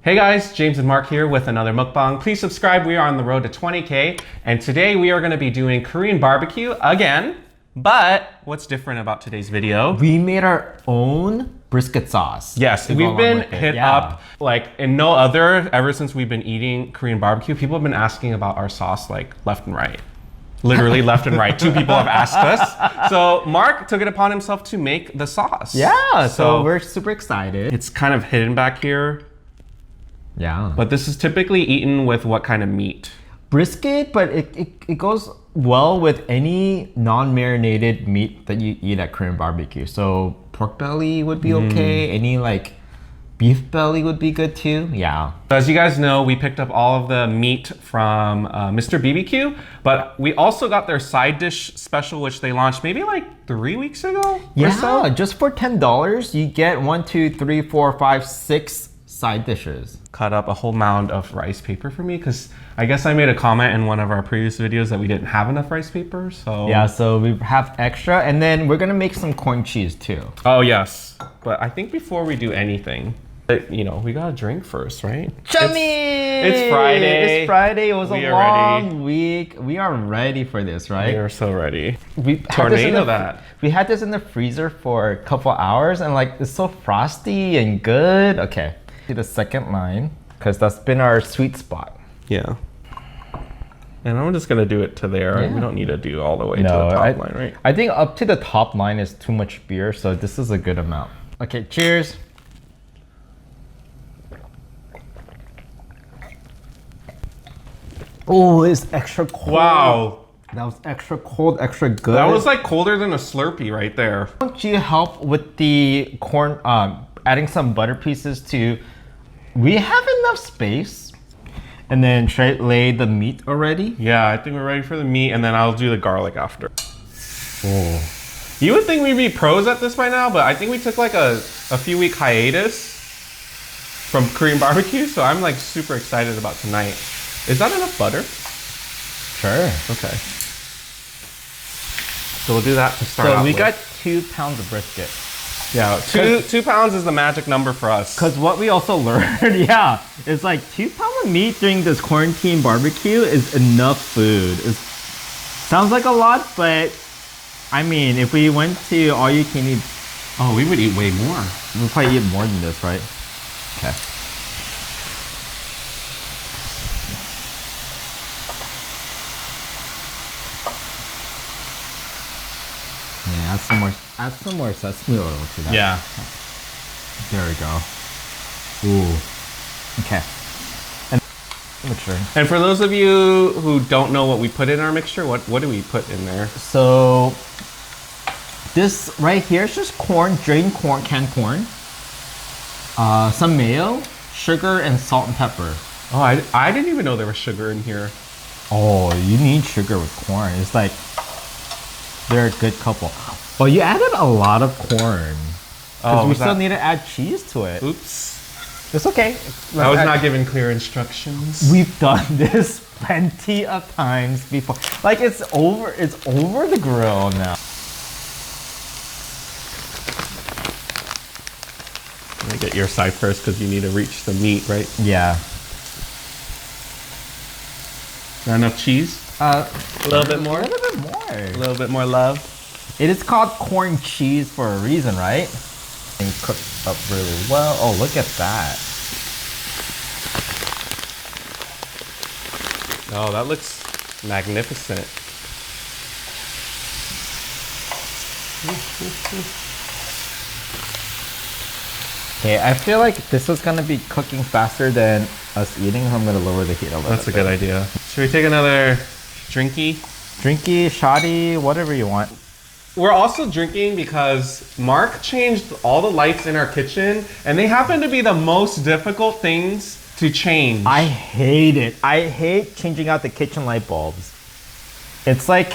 Hey guys, James and Mark here with another mukbang. Please subscribe, we are on the road to 20K, and today we are going to be doing Korean barbecue again. But what's different about today's video? We made our own brisket sauce. Yes, we've been hit up like in no other ever since we've been eating Korean barbecue. People have been asking about our sauce like left and right. Literally left and right. 2 people have asked us. So Mark took it upon himself to make the sauce. Yeah, so we're super excited. It's kind of hidden back here. Yeah. But this is typically eaten with what kind of meat? Brisket, but it goes well with any non-marinated meat that you eat at Korean barbecue. So pork belly would be okay. Any like beef belly would be good too. Yeah. As you guys know, we picked up all of the meat from Mr. BBQ, but we also got their side dish special, which they launched maybe like 3 weeks ago. Yeah, or so. just for $10, you get 1, 2, 3, 4, 5, 6 side dishes. Cut up a whole mound of rice paper for me because I guess I made a comment in one of our previous videos that we didn't have enough rice paper. So yeah, so we have extra, and then we're gonna make some corn cheese too. Oh yes, but I think before we do anything, you know, we gotta drink first, right? Chummy! It's Friday. It's Friday. It was a long week. We are ready for this, right? We are so ready. We Tornado that. We had this in the freezer for a couple hours, and like it's so frosty and good. Okay. The second line, because that's been our sweet spot. Yeah. And I'm just gonna do it to there. Yeah. We don't need to do all the way to the top line, right? I think up to the top line is too much beer, so this is a good amount. Okay, cheers. Oh, it's extra cold. Wow. That was extra cold, extra good. That was like colder than a Slurpee right there. Don't you help with the corn, adding some butter pieces to... We have enough space. And then should I lay the meat already? Yeah, I think we're ready for the meat, and then I'll do the garlic after. Oh. You would think we'd be pros at this by now, but I think we took like a few week hiatus from Korean barbecue, so I'm like super excited about tonight. Is that enough butter? Sure. Okay. So we'll do that to start out So we with. got 2 pounds of brisket. Yeah, two pounds is the magic number for us. Because what we also learned, yeah, it's like 2 pounds of meat during this quarantine barbecue is enough food. It sounds like a lot, but I mean, if we went to all you can eat, oh, we would eat way more. We'll probably eat more than this, right? Okay. Yeah, add some more sesame oil to that. Yeah. There we go. Ooh. Okay. And mixture. And for those of you who don't know what we put in our mixture, what do we put in there? So this right here is just corn, drained corn, canned corn. Some mayo, sugar, and salt and pepper. Oh, I didn't even know there was sugar in here. Oh, you need sugar with corn. It's like they're a good couple. Well, you added a lot of corn. Because we still need to add cheese to it. Oops. It's okay. I was not given clear instructions. We've done this plenty of times before. Like it's over the grill now. Let me get your side first because you need to reach the meat, right? Yeah. Not enough cheese? A little bit more? A little bit more. A little bit more love. It is called corn cheese for a reason, right? And cooked up really well. Oh, look at that. Oh, that looks magnificent. Okay, I feel like this is gonna be cooking faster than us eating, so I'm gonna lower the heat a little bit. That's a good idea. Should we take another drinky? Drinky, shoddy, whatever you want. We're also drinking because Mark changed all the lights in our kitchen, and they happen to be the most difficult things to change. I hate it. I hate changing out the kitchen light bulbs. It's like,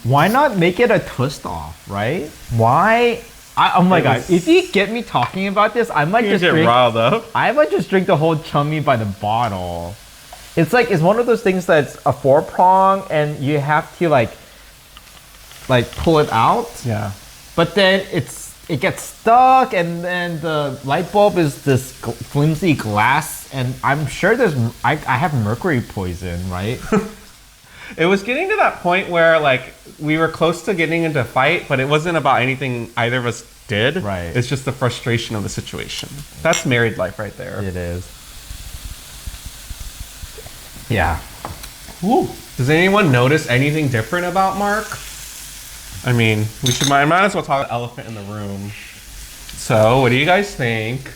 why not make it a twist off, right? Why? Oh my god! If you get me talking about this, I might just drink. Riled up. I might just drink the whole chummy by the bottle. It's like it's one of those things that's a 4-prong, and you have to like pull it out. Yeah. But then it gets stuck, and then the light bulb is this flimsy glass, and I'm sure I have mercury poison, right? It was getting to that point where like we were close to getting into a fight, but it wasn't about anything either of us did. Right. It's just the frustration of the situation. That's married life right there. It is. Yeah. Woo. Does anyone notice anything different about Mark? I mean, I might as well talk about the elephant in the room. So, what do you guys think?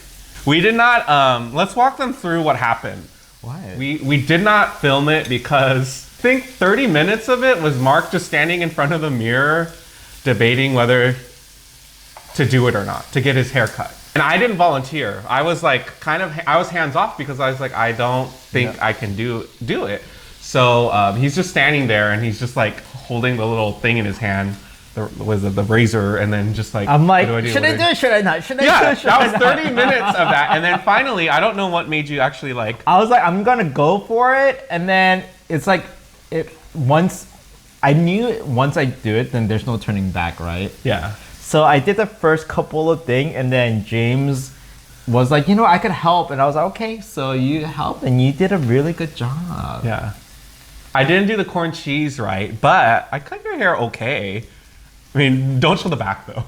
We did not, let's walk them through what happened. What? We did not film it because I think 30 minutes of it was Mark just standing in front of the mirror debating whether to do it or not, to get his hair cut. And I didn't volunteer. I was like I was hands off because I was like, I don't think I can do it. So he's just standing there and he's just like holding the little thing in his hand, the razor, and then just like, I'm like, what do I do? should I do it? Should I not? Should I do it? Should that I was not? 30 minutes of that. And then finally, I don't know what made you actually like. I was like, I'm gonna go for it, and then it's like, once I do it, then there's no turning back, right? Yeah. So I did the first couple of things, and then James was like, I could help, and I was like, okay, so you helped, and you did a really good job. Yeah. I didn't do the corn cheese right, but I cut your hair okay. I mean, don't show the back though.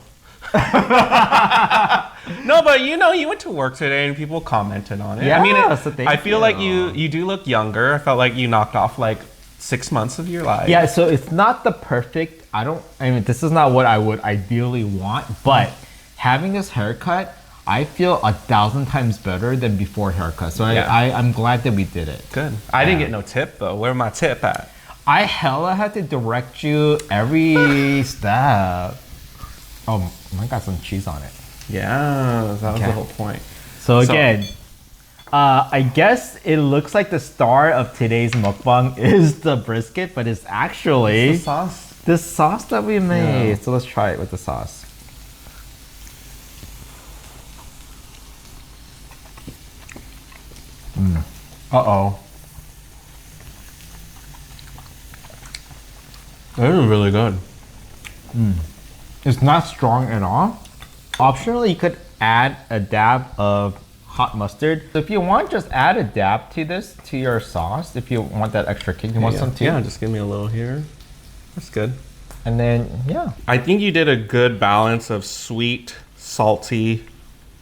No, but you went to work today and people commented on it. Yeah, I mean, so thank I feel like you. you do look younger. I felt like you knocked off like 6 months of your life. Yeah, so it's not the perfect, this is not what I would ideally want, but having this haircut, I feel 1,000 times better than before haircut. So I'm glad that we did it. Good. I didn't get no tip though. Where my tip at? I hella had to direct you every step. Oh, I got some cheese on it. Yeah, that was the whole point. So again, I guess it looks like the star of today's mukbang is the brisket, but it's actually the sauce. The sauce that we made. Yeah. So let's try it with the sauce. Uh-oh. That is really good. It's not strong at all. Optionally, you could add a dab of hot mustard. So if you want, just add a dab to your sauce. If you want that extra kick, you want some too? Yeah, just give me a little here. That's good. And then, yeah. I think you did a good balance of sweet, salty,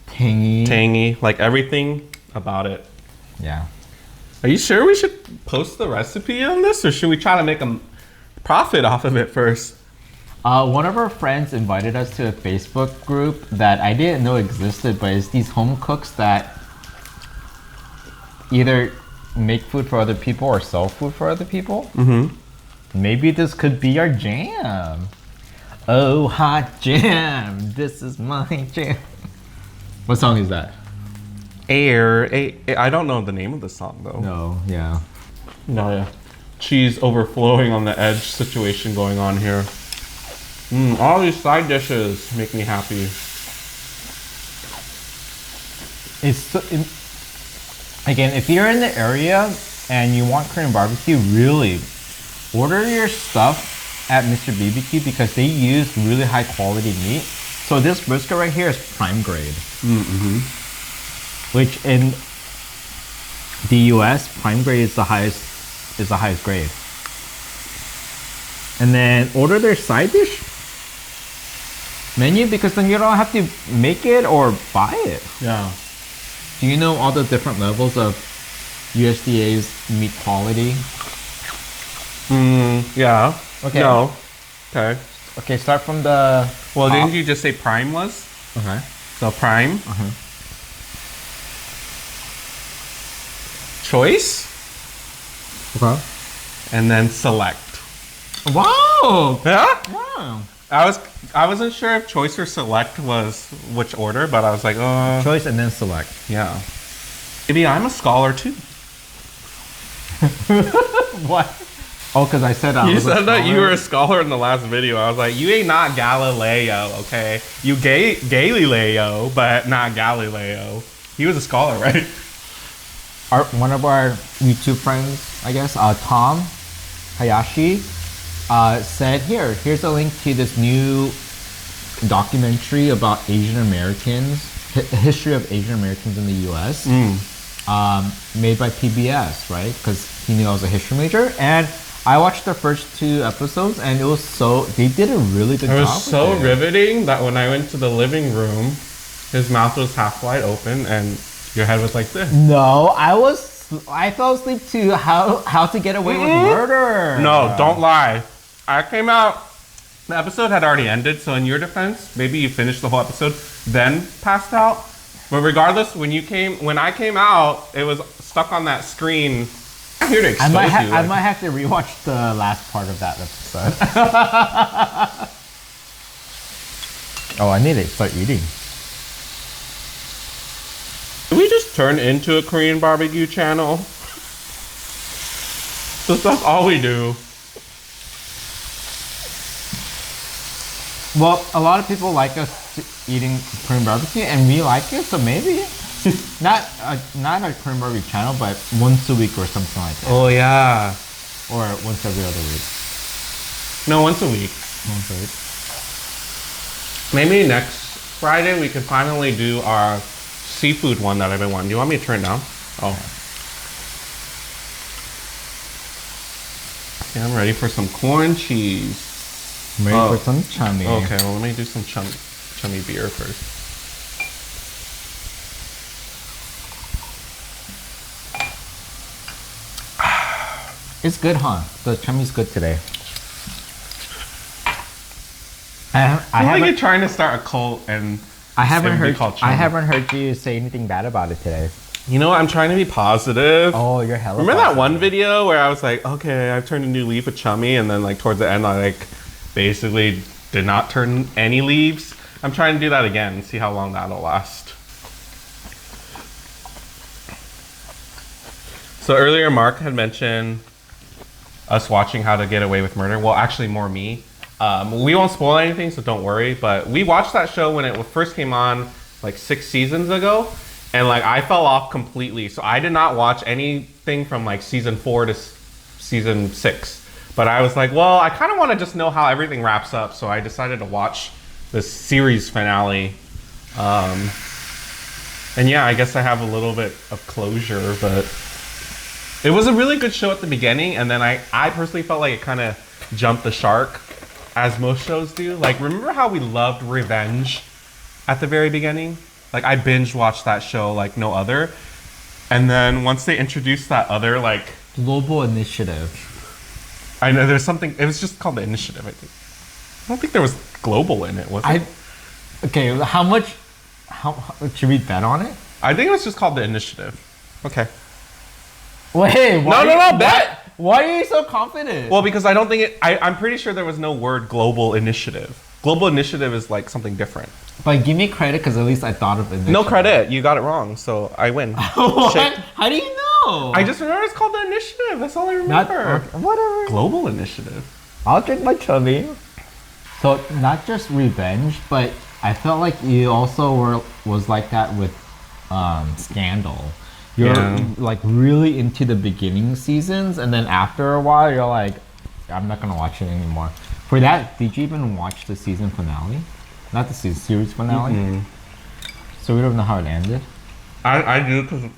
tangy, like everything about it. Yeah. Are you sure we should post the recipe on this, or should we try to make a profit off of it first? One of our friends invited us to a Facebook group that I didn't know existed, but it's these home cooks that either make food for other people or sell food for other people. Mm-hmm. Maybe this could be our jam. Oh, hot jam. This is my jam. What song is that? I don't know the name of the song though. No, yeah. No, yeah. Cheese overflowing on the edge situation going on here. All these side dishes make me happy. Again, if you're in the area and you want Korean barbecue, really order your stuff at Mr. BBQ because they use really high quality meat. So this brisket right here is prime grade. Mm-hmm. Which in the US, prime grade is the highest grade. And then order their side dish. menu because then you don't have to make it or buy it. Yeah. Do you know all the different levels of USDA's meat quality? Yeah. Okay. No. Okay. Okay, start from the Well, top. didn't you just say prime was? Okay. So prime. Choice. Okay. And then select. Wow! Yeah? Wow. I wasn't sure if choice or select was which order, but I was like, Choice and then select. yeah. Maybe I'm a scholar too. What? Oh, because I said I You was a said that you scholar. were a scholar in the last video. I was like, you ain't not Galileo, okay? You Galileo, but not Galileo. He was a scholar, right? One of our YouTube friends, I guess, Tom Hayashi, said, here's a link to this new documentary about Asian Americans, history of Asian Americans in the US, made by PBS, right? Because he knew I was a history major. And I watched the first 2 episodes and it was they did a really good job. It It was so riveting that when I went to the living room, his mouth was half wide open and your head was like this. No, I fell asleep to how to get away with murder. No, don't lie. I came out, the episode had already ended, so in your defense, maybe you finished the whole episode, then passed out. But regardless, when I came out, it was stuck on that screen. I'm here to expose you. I might have to rewatch the last part of that episode. Oh, I need to start eating. Did we just turn into a Korean barbecue channel? That's all we do. Well, a lot of people like us eating Korean barbecue, and we like it, so maybe not a Korean barbecue channel, but once a week or something like that, Oh yeah. or once every other week. No, once a week. Once a week. Maybe next Friday we could finally do our seafood one that I've been wanting. Do you want me to turn it down? Oh. Okay, I'm ready for some corn cheese. I'm ready for some chummy. Okay, well let me do some chummy beer first. It's good, huh? The chummy's good today. I I like you're haven't trying to start a cult and I haven't it would be heard called chummy. I haven't heard you say anything bad about it today. You know what? I'm trying to be positive. Oh, you're hella. Remember that positive. one video where I was like, okay, I've turned a new leaf with chummy, and then like towards the end I like basically did not turn any leaves. I'm trying to do that again and see how long that'll last. So earlier Mark had mentioned us watching How to Get Away with Murder. Well, actually more me. We won't spoil anything, so don't worry. But we watched that show when it first came on like 6 seasons ago. And like I fell off completely. So I did not watch anything from like season 4 to season 6. But I was like, well, I kind of want to just know how everything wraps up. So I decided to watch this series finale. And yeah, I guess I have a little bit of closure, but it was a really good show at the beginning. And then I personally felt like it kind of jumped the shark, as most shows do. Like, remember how we loved Revenge at the very beginning? Like, I binge watched that show like no other. And then once they introduced that other, like... Global Initiative. I know there's something... It was just called The Initiative, I think. I don't think there was global in it, was it? Okay, how should we bet on it? I think it was just called The Initiative. Okay. Wait, No, bet! Why are you so confident? Well, because I don't think it... I'm pretty sure there was no word global initiative. Global initiative is like something different. But give me credit because at least I thought of it. No credit. You got it wrong, so I win. What? Shake. How do you know? I just remember it's called The Initiative. That's all I remember. Whatever. Global initiative. I'll drink my chubby. So not just Revenge, but I felt like you also was like that with Scandal. You're like really into the beginning seasons, and then after a while, you're like, I'm not gonna watch it anymore. For that, did you even watch the season finale? Not the series finale. Mm-hmm. So we don't know how it ended. I do because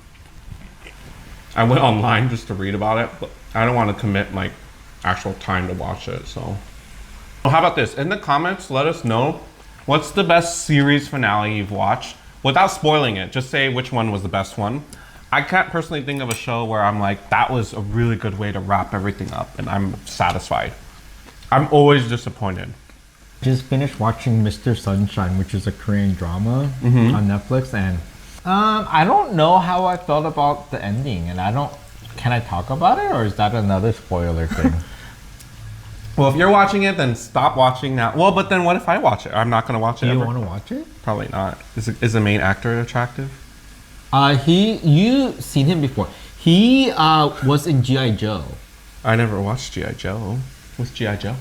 I went online just to read about it, but I don't want to commit like actual time to watch it. So, well, how about this? In the comments, let us know What's the best series finale you've watched? Without spoiling it, just say which one was the best one. I can't personally think of a show where I'm like, that was a really good way to wrap everything up and I'm satisfied. I'm always disappointed. Just finished watching Mr. Sunshine, which is a Korean drama on Netflix, and I don't know how I felt about the ending, and can I talk about it, or is that another spoiler thing? Well, if you're watching it, then stop watching now. Well, but then what if I watch it? I'm not gonna watch it. Do you ever. want to watch it? Probably not. Is the main actor attractive? You seen him before. He was in G.I. Joe. I never watched G.I. Joe. What's G.I. Joe?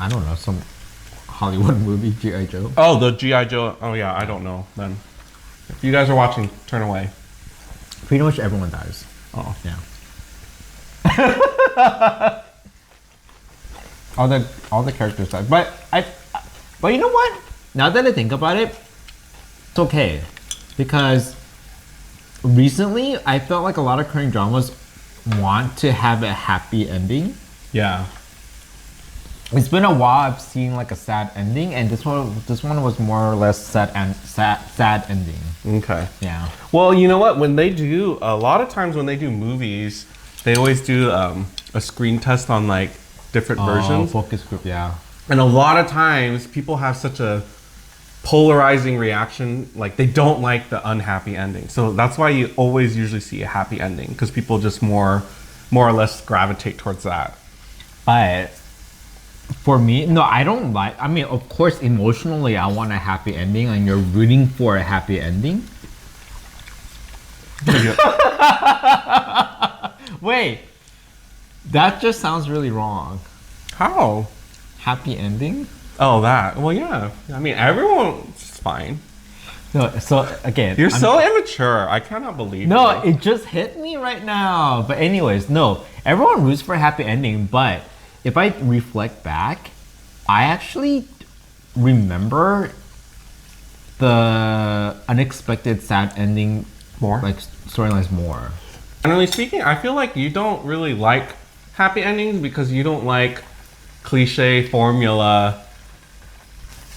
I don't know, some Hollywood movie, G.I. Joe. Oh, the G.I. Joe. Oh yeah, I don't know then. If you guys are watching, turn away. Pretty much everyone dies. Oh. Yeah. all the characters die. But you know what? Now that I think about it, it's okay. Because recently I felt like a lot of Korean dramas want to have a happy ending. Yeah. It's been a while I've seen like a sad ending, and this one was more or less sad ending. Okay. Yeah. Well, you know what? When they do, a lot of times when they do movies, they always do a screen test on like different versions. Focus group, yeah. And a lot of times people have such a polarizing reaction, like they don't like the unhappy ending. So that's why you always usually see a happy ending, because people just more or less gravitate towards that. But for me, no, I don't like. I mean, of course, emotionally, I want a happy ending, and you're rooting for a happy ending. Wait, that just sounds really wrong. How? Happy ending? Oh, that. Well, yeah. I mean, everyone's fine. No, so again, You're so immature. I cannot believe no, you. it just hit me right now. But anyways, no, everyone roots for a happy ending, but if I reflect back, I actually remember the unexpected sad ending More? like storylines more. Generally speaking, I feel like you don't really like happy endings because you don't like cliche formula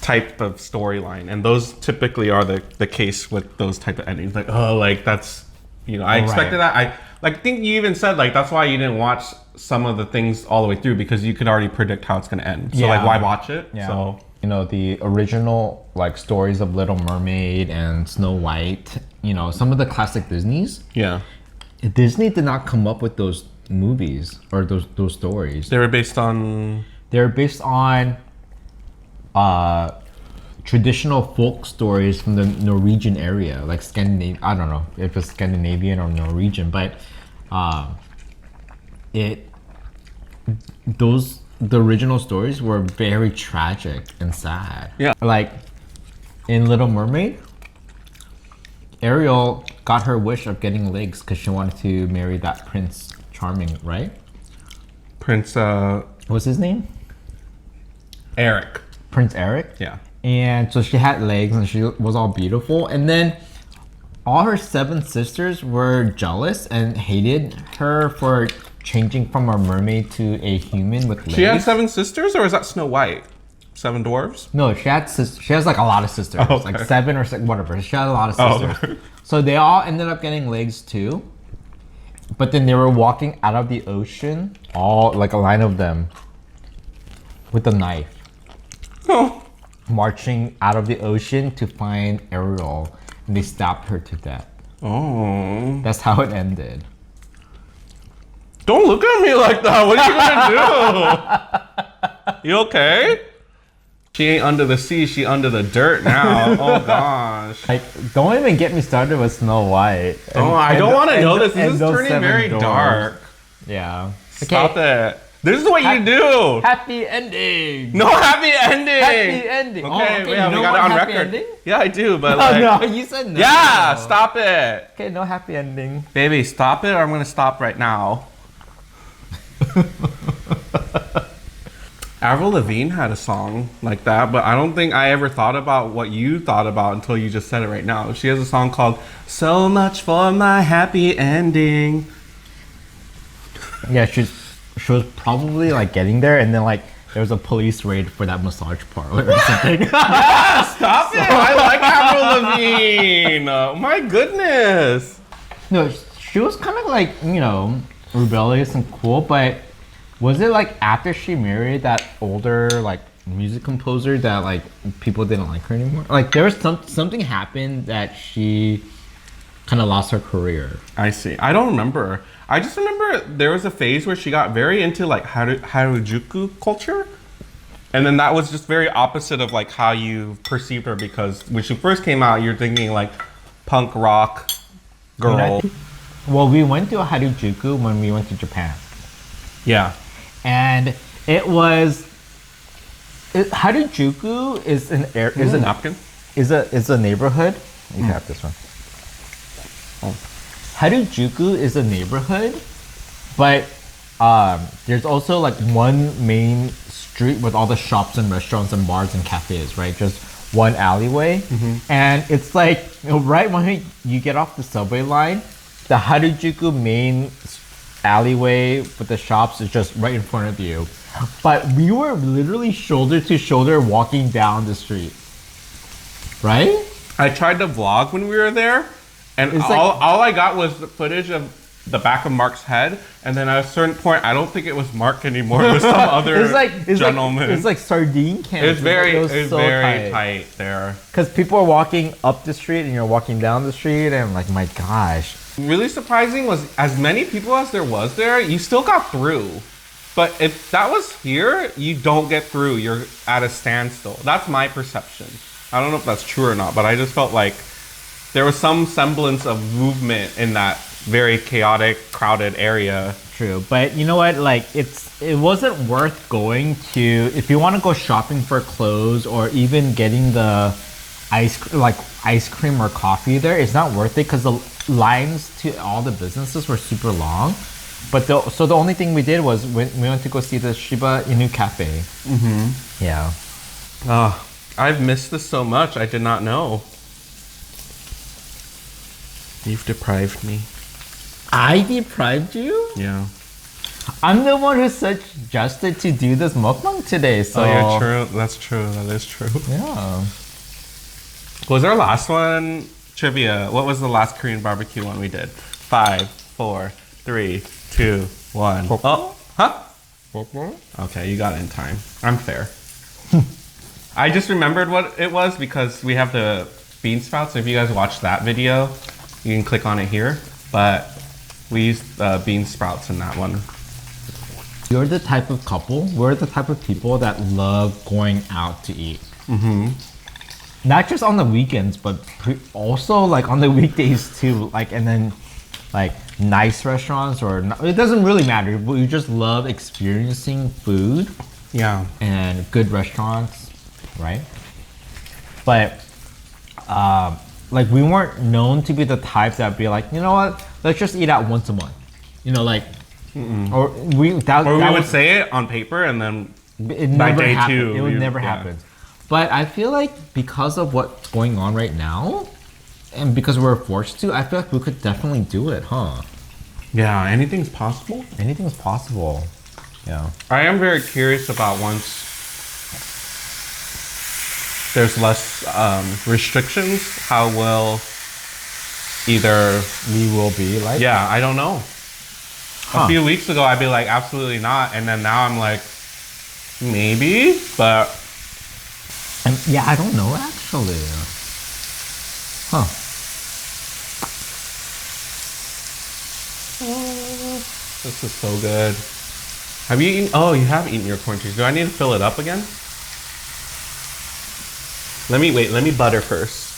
type of storyline, and those typically are the case with those type of endings. Like, oh, like that's, you know, I expected that. I think you even said like that's why you didn't watch some of the things all the way through, because you could already predict how it's gonna end. So like, why watch it? Yeah. So you know, the original like stories of Little Mermaid and Snow White, you know, some of the classic Disneys. yeah, Disney did not come up with those movies or those stories. they were based on. They're based on traditional folk stories from the Norwegian area, like Scandinavian. I don't know if it's Scandinavian or Norwegian, but the original stories were very tragic and sad. Yeah. Like in Little Mermaid, Ariel got her wish of getting legs because she wanted to marry that Prince Charming, right? Prince What's his name? Eric. Prince Eric. Yeah. And so she had legs and she was all beautiful. And then all her 7 sisters were jealous and hated her for changing from a mermaid to a human with legs. She had 7 sisters, or is that Snow White? 7 dwarves? No, she has like a lot of sisters. Oh, okay. Like 7 or 6, whatever. She had a lot of sisters. Oh. So they all ended up getting legs too. But then they were walking out of the ocean, all like a line of them, with a knife. Oh. Marching out of the ocean to find Ariel, and they stabbed her to death. Oh. That's how it ended. Don't look at me like that. What are you gonna do? You okay? She ain't under the sea, she under the dirt now. Oh gosh. Like, don't even get me started with Snow White. I don't want to know this. This is those turning 7 very dwarves. dark. Yeah. Stop it. This is what you do. Happy ending. No happy ending. Happy ending. Okay, Oh, yeah, you we don't got it want on happy record. ending? Yeah, I do, but Oh like, no, you said no. yeah, stop it. Okay, no happy ending. Baby, stop it or I'm gonna stop right now. Avril Lavigne had a song like that, but I don't think I ever thought about what you thought about until you just said it right now. She has a song called So Much for My Happy Ending. Yeah, she was probably like getting there, and then like there was a police raid for that massage parlor or something. Stop it! I like Avril Lavigne. Oh my goodness. No, she was kind of like, you know, rebellious and cool, but was it like after she married that older like music composer that like people didn't like her anymore? Like there was something happened that she kind of lost her career. I see. I don't remember. I just remember there was a phase where she got very into like Harajuku culture. And then that was just very opposite of like how you perceived her, because when she first came out, you're thinking like punk rock girl. Well, we went to Harajuku when we went to Japan. Yeah. And it was Harajuku is an napkin. Is a neighborhood. You can have this one. Harajuku is a neighborhood, but there's also like one main street with all the shops and restaurants and bars and cafes, right? Just one alleyway. And it's like, you know, right when you get off the subway line, the Harajuku main alleyway with the shops is just right in front of you. But we were literally shoulder to shoulder walking down the street, right? I tried to vlog when we were there, and all I got was the footage of the back of Mark's head, and then at a certain point, I don't think it was Mark anymore. It was some other gentleman. It's like sardine cans. It's very tight there. Because people are walking up the street and you're walking down the street, and I'm like, my gosh. Really surprising was as many people as there was there, you still got through. But if that was here, you don't get through. You're at a standstill. That's my perception. I don't know if that's true or not, but I just felt like there was some semblance of movement in that very chaotic, crowded area. True, but you know what? Like, it wasn't worth going to if you want to go shopping for clothes or even getting the ice cream or coffee there. It's not worth it because the lines to all the businesses were super long. But so the only thing we did was we went to go see the Shiba Inu Cafe. Yeah. I've missed this so much. I did not know. You've deprived me. I deprived you? Yeah. I'm the one who suggested to do this mukbang today, so... Oh, yeah, true. That's true. That is true. Yeah. Was our last one trivia? What was the last Korean barbecue one we did? 5, 4, 3, 2, 1. Oh, huh? Okay, you got it in time. I'm fair. I just remembered what it was because we have the bean sprouts. If you guys watch that video, you can click on it here. But we used bean sprouts in that one. We're the type of people that love going out to eat. Not just on the weekends, but also like on the weekdays too. Like, and then like nice restaurants or not, it doesn't really matter. We just love experiencing food. Yeah. And good restaurants, right? But like we weren't known to be the type that'd be like, you know what? Let's just eat out once a month. You know, like, or we would say it on paper and then it by never day happened. 2 it would never happen. But I feel like because of what's going on right now, and because we're forced to, I feel like we could definitely do it, huh? Yeah, anything's possible. Anything's possible. Yeah. I am very curious about once there's less restrictions, how will either we will be like. Yeah, I don't know. A few weeks ago, I'd be like, absolutely not, and then now I'm like, maybe, but. Yeah, I don't know actually. Huh. This is so good. Have you eaten? Oh, you have eaten your corn cheese. Do I need to fill it up again? Let me butter first.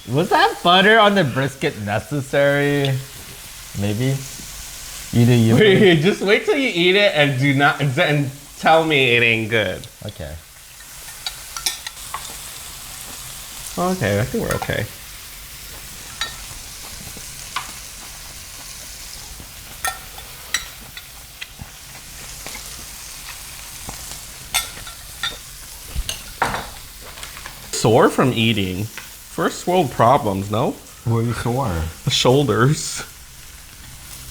Was that butter on the brisket necessary? Maybe. Wait, just wait till you eat it and do not and tell me it ain't good. Okay. Okay, I think we're okay. Sore from eating. First world problems, no? Where are you sore? The shoulders.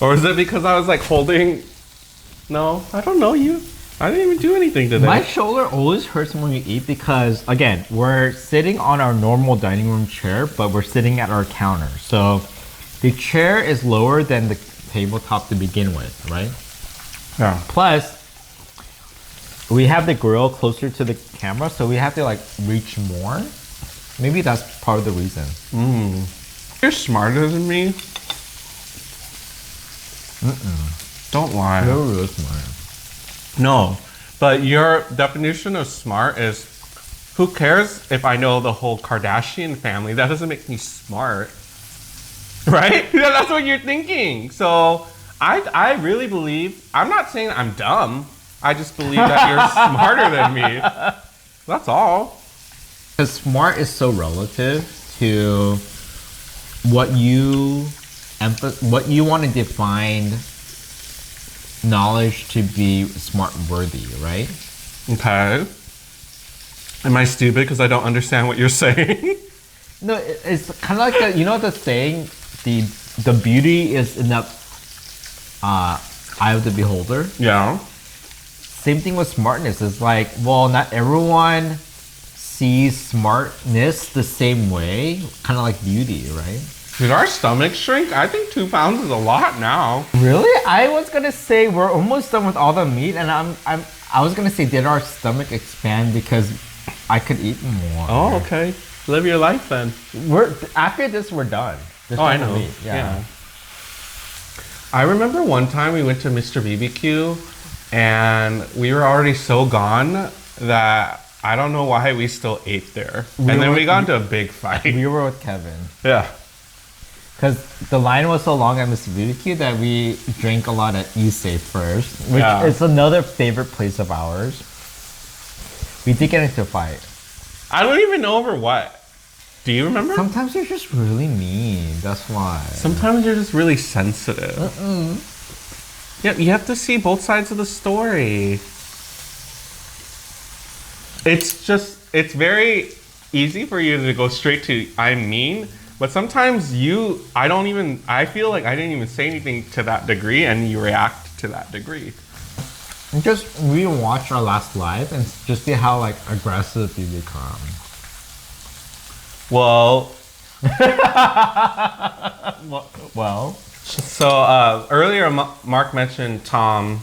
Or is it because I was like holding... No, I don't know you. I didn't even do anything today. My shoulder always hurts when we eat because, again, we're sitting on our normal dining room chair, but we're sitting at our counter. So the chair is lower than the tabletop to begin with, right? Yeah. Plus, we have the grill closer to the camera, so we have to like reach more. Maybe that's part of the reason. You're smarter than me. Don't lie. You're really smart. No, but your definition of smart is, who cares if I know the whole Kardashian family? That doesn't make me smart, right? That's what you're thinking. So I really believe, I'm not saying I'm dumb. I just believe that you're smarter than me. That's all. Because smart is so relative to what you want to define knowledge to be smart worthy, right? Okay. Am I stupid because I don't understand what you're saying? No, it's kind of like the saying, the beauty is in the eye of the beholder. Yeah. Same thing with smartness. It's like, well, not everyone sees smartness the same way. Kind of like beauty, right? Did our stomach shrink? I think 2 pounds is a lot now. Really? I was gonna say we're almost done with all the meat, and I was gonna say, did our stomach expand because I could eat more? Oh, okay. Live your life then. After this, we're done. There's Oh, I no know. meat. Yeah. I remember one time we went to Mr. BBQ and we were already so gone that I don't know why we still ate there. And then we got into a big fight. We were with Kevin. Yeah. Because the line was so long at Mr. BBQ that we drank a lot at Issei first, which is another favorite place of ours. We did get into a fight. I don't even know over what. Do you remember? Sometimes you're just really mean. That's why. Sometimes you're just really sensitive. Yeah, you have to see both sides of the story. It's very easy for you to go straight to I'm mean, but sometimes I feel like I didn't even say anything to that degree and you react to that degree. Just rewatch our last live and just see how like aggressive you become. Well, so earlier Mark mentioned Tom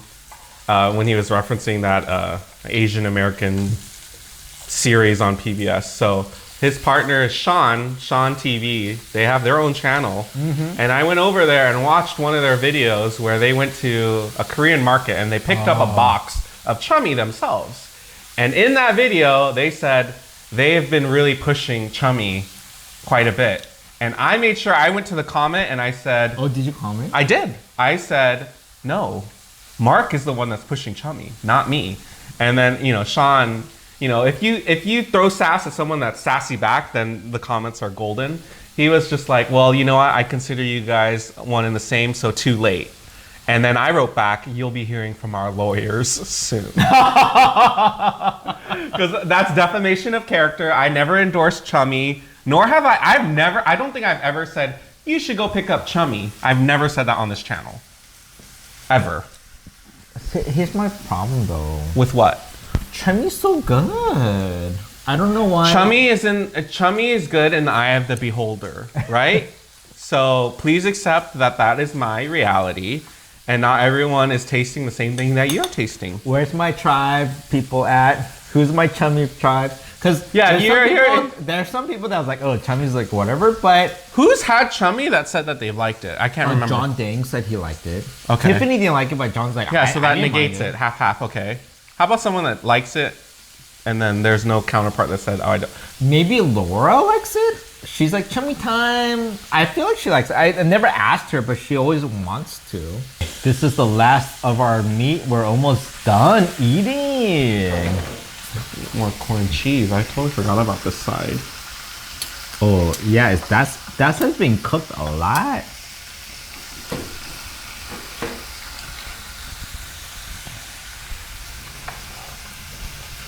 when he was referencing that Asian American series on PBS. So his partner is Sean TV. They have their own channel. And I went over there and watched one of their videos where they went to a Korean market and they picked up a box of chummy themselves. And in that video, they said they have been really pushing chummy quite a bit. And I made sure I went to the comment and I said... Oh, did you comment? I did. I said, no, Mark is the one that's pushing chummy, not me. And then, Sean... if you throw sass at someone that's sassy back, then the comments are golden. He was just like, well, you know what? I consider you guys one and the same, so too late. And then I wrote back, you'll be hearing from our lawyers soon. Because that's defamation of character. I never endorsed chummy, nor have I don't think I've ever said, you should go pick up chummy. I've never said that on this channel. Ever. Here's my problem though. With what? Chummy's so good. I don't know why. Chummy is good in the eye of the beholder, right? So please accept that is my reality, and not everyone is tasting the same thing that you're tasting. Where's my tribe people at? Who's my chummy tribe? Because there's some people that was like, oh, chummy's like whatever, but who's had chummy that said that they liked it? I can't remember. John Dang said he liked it. Okay. Tiffany didn't like it, but John's like, yeah, so that negates it. Half. Okay. How about someone that likes it, and then there's no counterpart that said, oh, I don't. Maybe Laura likes it. She's like, chummy time. I feel like she likes it. I never asked her, but she always wants to. This is the last of our meat. We're almost done eating. More corn cheese. I totally forgot about this side. Oh yeah, that has been cooked a lot.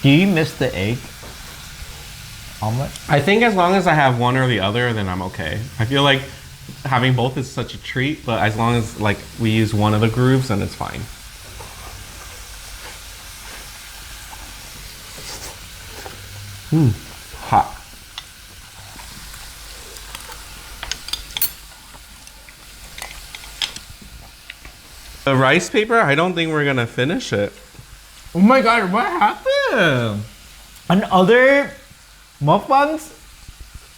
Do you miss the egg omelet? I think as long as I have one or the other, then I'm okay. I feel like having both is such a treat, but as long as like we use one of the grooves, then it's fine. Hot. The rice paper, I don't think we're gonna finish it. Oh my god, what happened? On other mukbangs,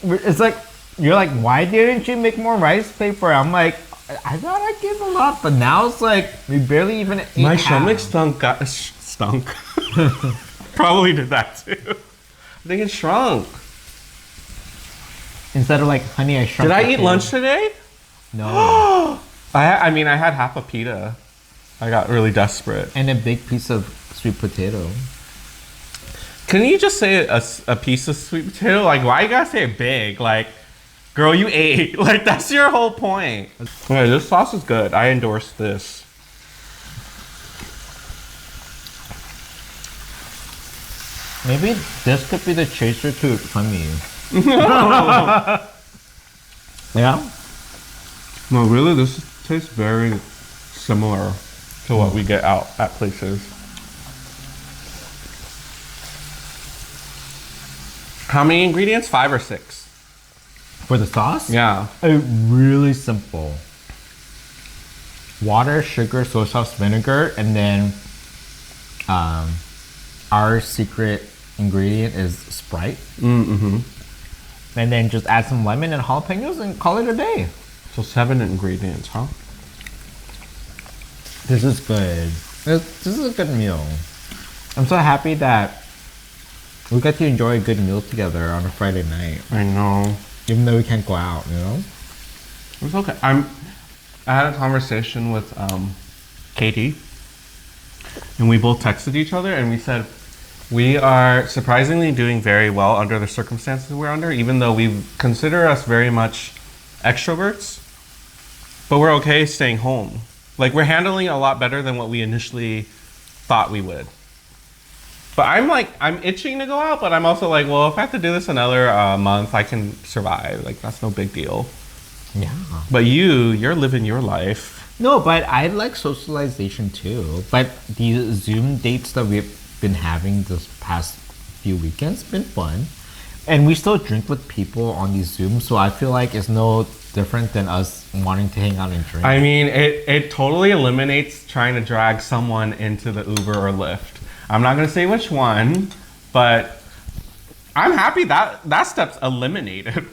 it's like, you're like, why didn't you make more rice paper? I'm like, I thought I gave a lot, but now it's like, we barely even ate My half. stomach stunk. Probably did that too. I think it shrunk. Instead of like, honey, I shrunk. Did I the eat pig. lunch today? No. I mean, I had half a pita. I got really desperate. And a big piece of sweet potato. Can you just say a piece of sweet potato? Like, why you gotta say it big? Like, girl, you ate. Like, that's your whole point. Okay, this sauce is good. I endorse this. Maybe this could be the chaser to funny. Yeah? No, really, this tastes very similar to what we get out at places. How many ingredients? 5 or 6? For the sauce? Yeah. Really simple. Water, sugar, soy sauce, vinegar, and then our secret ingredient is Sprite. Mm-hmm. And then just add some lemon and jalapenos and call it a day. So 7 ingredients, huh? This is good. This is a good meal. I'm so happy that we get to enjoy a good meal together on a Friday night. I know. Even though we can't go out, you know? It's okay. I had a conversation with Katie, and we both texted each other, and we said we are surprisingly doing very well under the circumstances we're under, even though we consider us very much extroverts, but we're okay staying home. Like, we're handling it a lot better than what we initially thought we would. But I'm itching to go out, but I'm also like, well, if I have to do this another month, I can survive. Like, that's no big deal. Yeah. But you're living your life. No, but I like socialization too. But the Zoom dates that we've been having this past few weekends been fun. And we still drink with people on these Zooms, so I feel like it's no different than us wanting to hang out and drink. I mean, it totally eliminates trying to drag someone into the Uber or Lyft. I'm not gonna say which one, but I'm happy that step's eliminated.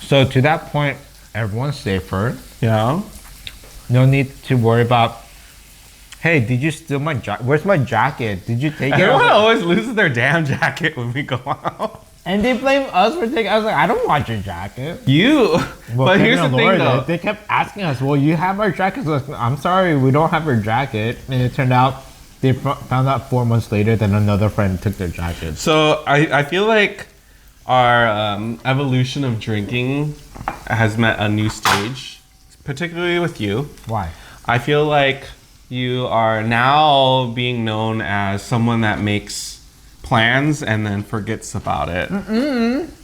So to that point, everyone's safer. Yeah. No need to worry about, hey, did you steal my jacket? Where's my jacket? Did you take it? Everyone always loses their damn jacket when we go out. And they blame us for taking. I was like, I don't want your jacket. You. Well, But Kevin here's the and thing, Laura though. did. They kept asking us, well, you have our jackets. Like, I'm sorry, we don't have your jacket. And it turned out they found out 4 months later that another friend took their jacket. So I feel like our evolution of drinking has met a new stage, particularly with you. Why? I feel like you are now being known as someone that makes plans and then forgets about it.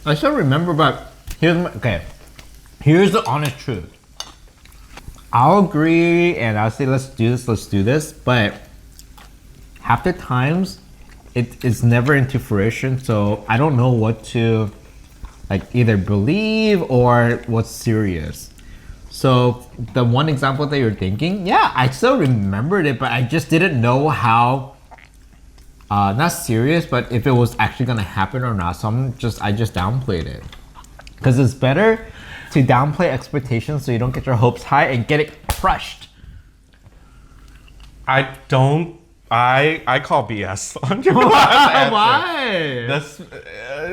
I still remember, but here's the honest truth. I'll agree and I'll say let's do this, but half the times it is never into fruition, so I don't know what to like either believe or what's serious. So the one example that you're thinking, yeah, I still remembered it, but I just didn't know how not serious, but if it was actually gonna happen or not. So I just downplayed it. Because it's better to downplay expectations so you don't get your hopes high and get it crushed. I call BS on your last answer. Why? This,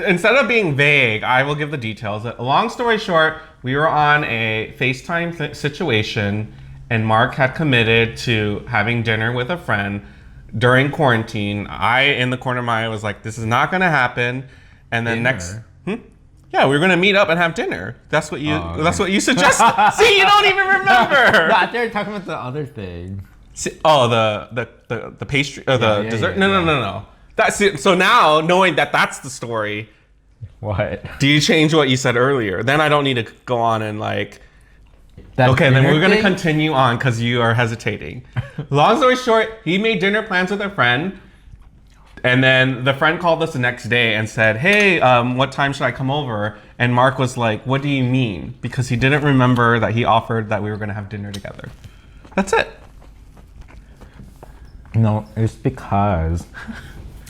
instead of being vague, I will give the details. Long story short, we were on a FaceTime situation, and Mark had committed to having dinner with a friend during quarantine. I, in the corner of my eye, was like, this is not going to happen. And then yeah, we were going to meet up and have dinner. That's what you that's what you suggested. See, you don't even remember. No, I thought you were talking about the other thing. See, oh, the pastry or the dessert? No. That's it. So now, knowing that that's the story, What? do you change what you said earlier? Then I don't need to go on and like. That Okay, then dinner we're gonna thing? continue on because you are hesitating. Long story short, he made dinner plans with a friend, and then the friend called us the next day and said, "Hey, what time should I come over?" And Mark was like, "What do you mean?" Because he didn't remember that he offered that we were gonna have dinner together. That's it. No, it's because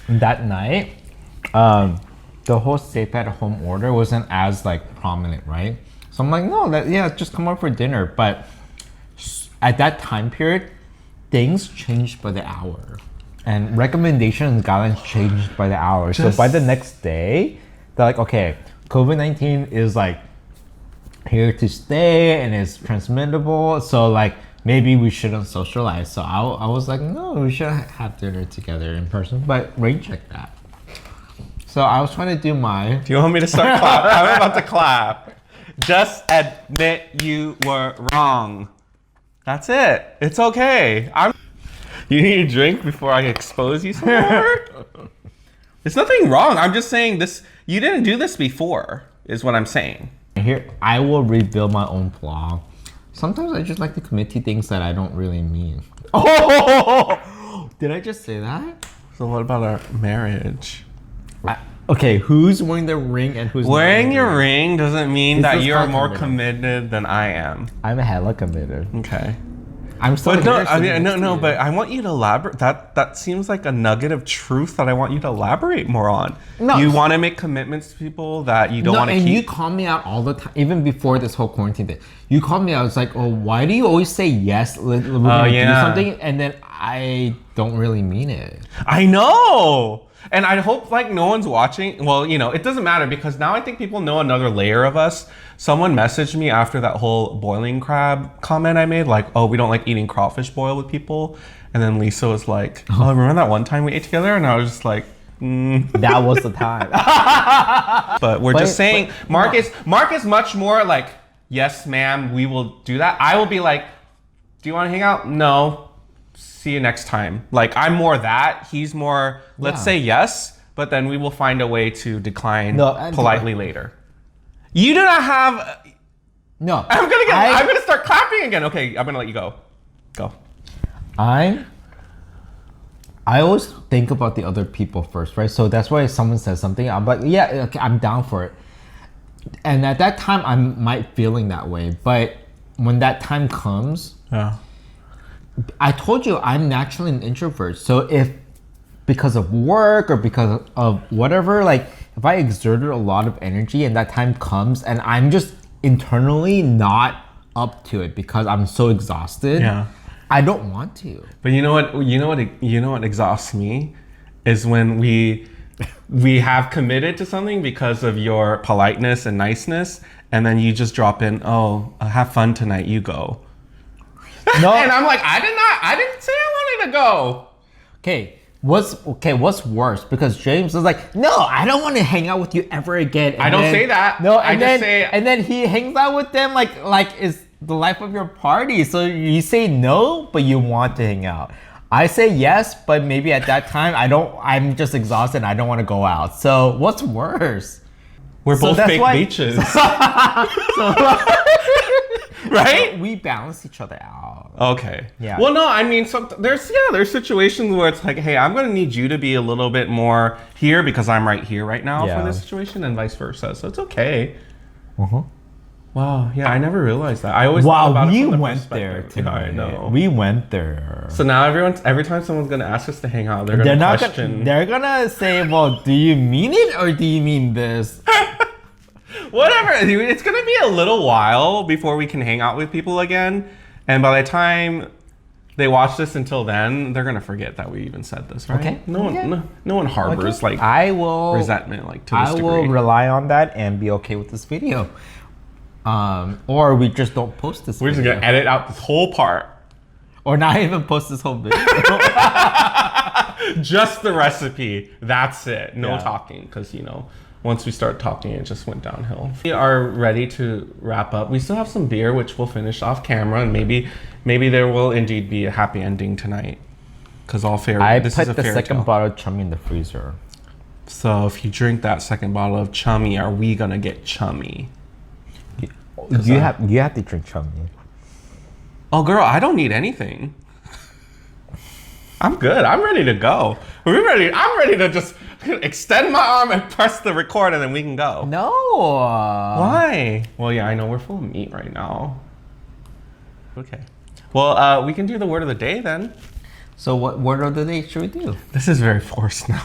that night, the whole safe at home order wasn't as like prominent, right? So I'm like, no, just come over for dinner. But at that time period, things changed by the hour, and recommendations and guidelines changed by the hour. So by the next day, they're like, okay, COVID-19 is like here to stay and it's transmittable. So like maybe we shouldn't socialize. So I was like, no, we should have dinner together in person. But rain checked that. So I was trying to do my. Do you want me to start clapping? I'm about to clap. Just admit you were wrong. That's it. It's okay. You need a drink before I expose you some more? There's nothing wrong. I'm just saying this. You didn't do this before, is what I'm saying. Here, I will rebuild my own blog. Sometimes I just like to commit to things that I don't really mean. Oh, did I just say that? So what about our marriage? Okay, who's wearing the ring and who's Wearing not your ring doesn't mean This that is you're called more committed. committed than I am. I'm a hella committed. Okay. I'm still. But no, here I mean, sitting next to you. but I want you to elaborate. That seems like a nugget of truth that I want you to elaborate more on. No. You want to make commitments to people that you don't want to and keep. you call me out all the time, even before this whole quarantine thing. You called me out. It's like, oh, why do you always say yes? We're gonna do something, and then I don't really mean it. I know. And I hope like no one's watching. Well, it doesn't matter because now I think people know another layer of us. Someone messaged me after that whole boiling crab comment I made, like, oh, we don't like eating crawfish boil with people. And then Lisa was like, oh, remember that one time we ate together? And I was just like, That was the time. But we're just saying, Mark is much more like, yes, ma'am, we will do that. I will be like, do you want to hang out? No. See you next time. Like, I'm more that. He's more, let's say yes, but then we will find a way to decline politely later. You do not have. No. I'm gonna start clapping again. Okay, I'm gonna let you go. Go. I always think about the other people first, right? So that's why if someone says something, I'm like, yeah, okay, I'm down for it. And at that time, I might feeling that way. But when that time comes, I told you I'm naturally an introvert. So if because of work or because of whatever, like if I exerted a lot of energy and that time comes and I'm just internally not up to it because I'm so exhausted, I don't want to. But you know what exhausts me is when we have committed to something because of your politeness and niceness, and then you just drop in, oh, have fun tonight, you go. No. And I'm like, I didn't say I wanted to go. What's worse? Because James is like, no, I don't want to hang out with you ever again. And I don't say that. No, And then he hangs out with them like it's the life of your party. So you say no, but you want to hang out. I say yes, but maybe at that time I'm just exhausted and I don't want to go out. So what's worse? We're both fake beaches. Right? We balance each other out. Okay. Yeah. Well, no, I mean, there's situations where it's like, hey, I'm gonna need you to be a little bit more here because I'm right here right now for this situation, and vice versa. So it's okay. Wow. Yeah, I never realized that. I always thought about it from the went there perspective. tonight. I know. We went there. So now every time someone's gonna ask us to hang out, they're gonna question. They're gonna say, well, do you mean it or do you mean this? Whatever. It's gonna be a little while before we can hang out with people again, and by the time they watch this until then, they're gonna forget that we even said this, right? Okay. No one harbors like resentment like to this degree. I will rely on that and be okay with this video. Or we just don't post this We're video. just gonna edit out this whole part. Or not even post this whole video. Just the recipe. That's it. No talking, because once we start talking, it just went downhill. We are ready to wrap up. We still have some beer, which we'll finish off camera, and maybe there will indeed be a happy ending tonight. Because all fairy. I this put is a the fairy second tale. bottle of chummy in the freezer. So if you drink that second bottle of chummy, are we gonna get chummy? You have to drink chummy. Oh, girl, I don't need anything. I'm good. I'm ready to go. I'm ready to just extend my arm and press the record, and then we can go. No. Why? Well, yeah, I know we're full of meat right now. Okay. Well, we can do the word of the day then. So what word of the day should we do? This is very forced now.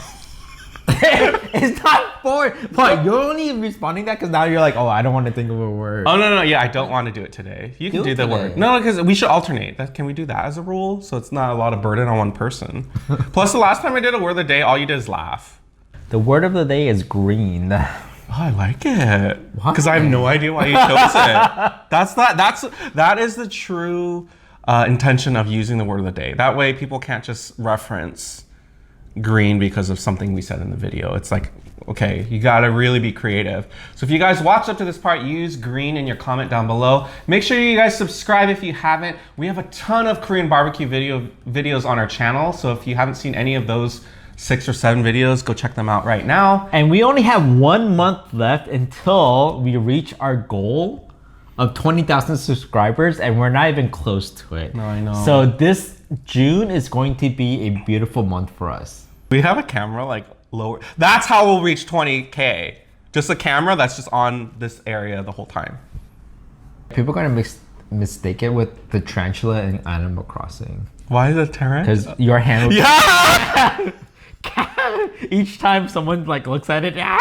It's not for what you're only responding that because now you're like, oh, I don't want to think of a word. Oh no, yeah, I don't want to do it today. You can Do do it the today. word. No, because we should alternate. Can we do that as a rule? So it's not a lot of burden on one person. Plus, the last time I did a word of the day, all you did is laugh. The word of the day is green. Oh, I like it. Why? Because I have no idea why you chose it. That is the true intention of using the word of the day. That way, people can't just reference green because of something we said in the video. It's like, okay, you gotta really be creative. So if you guys watched up to this part, use green in your comment down below. Make sure you guys subscribe if you haven't. We have a ton of Korean barbecue videos on our channel. So if you haven't seen any of those 6 or 7 videos, go check them out right now. And we only have 1 month left until we reach our goal of 20,000 subscribers, and we're not even close to it. No, I know. So this June is going to be a beautiful month for us. We have a camera like lower. That's how we'll reach 20K. Just a camera that's just on this area the whole time. People are gonna mistake it with the tarantula in Animal Crossing. Why is it Terran? Because your hand will Yeah! each time someone like looks at it, Yeah,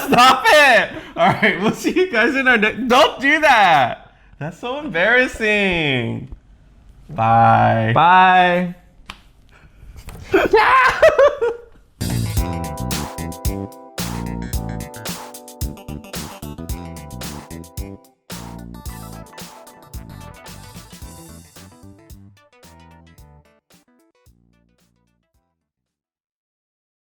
stop it! All right, we'll see you guys in our next. Don't do that. That's so embarrassing. Bye. Bye.